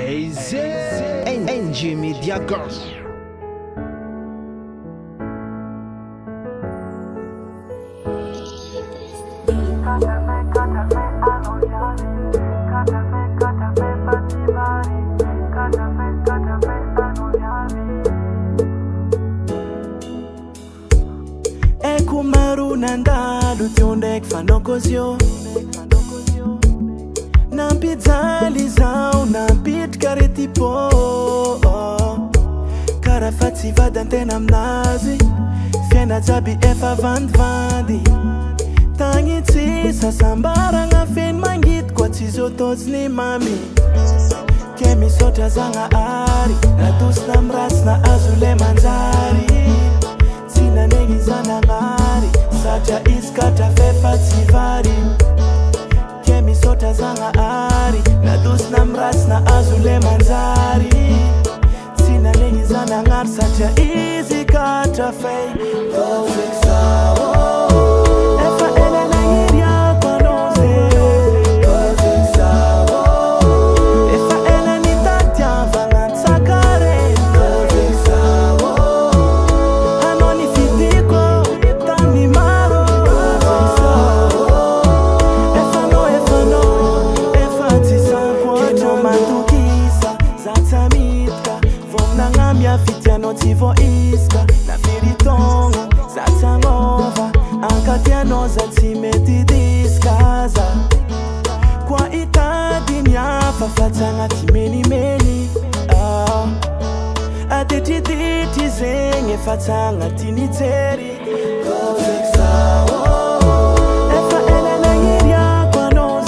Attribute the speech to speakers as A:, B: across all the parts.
A: AZ NG Media Girls.
B: Ekumaru nandalo tiondek fanokozio Nampizali zao nampit karetipo Karafatsy vadantena aminazy Fiaina jiaby efa vandivandy Tagny tsy sasambaragna feno mangity koa tsy zototsy mami Ke misaotra zagnahary Natosina amiratsina azo le manjary Tsy nanegny zanagnary Satria izy katrafa tsy vary Ke misaotra zagnahary Natosina amiratsina azo le manjary Tsy nanegny zanagnary Satria izy katrafa Efa elana hiriako anao Efa elany tadiavagna antsakare Anao ny fidiko tamy maro Efa tsy sampoatra matokisa Za tsy midika Vomnagna miafitianao tsy voiska Na firitogna za tsy agnova Ankatianao za tsy mety diskaza Kwa itadiny hafa fa tsy agnaty menimeny Aditriditry zegny efa tsy agnatiny jery Efa elana hiriako anao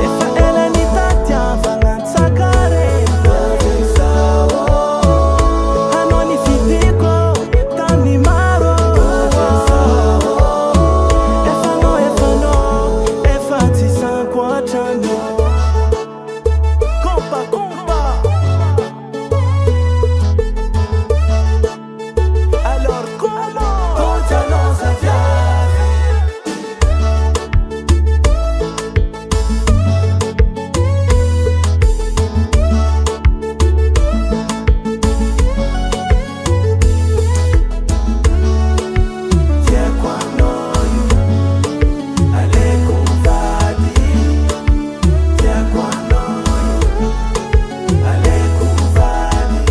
B: Efa elany tadiavagna antsakare Anao ny fidiko tamy maro Efa tsy sankoatrano Kompa Alors comment Contiano sa fiave Tiens qua noi Ale cuvati Tiens qua noi Ale cuvati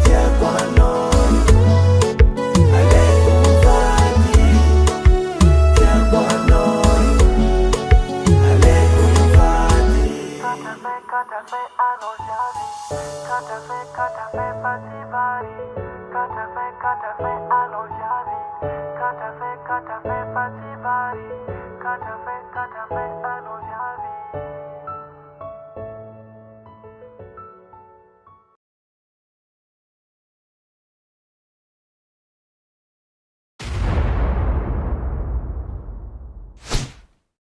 B: Tiens qua noi Ale cuvati Tiens qua noi Ale cuvati
C: Catafe annoiati Catafe pativari Catafe annoiati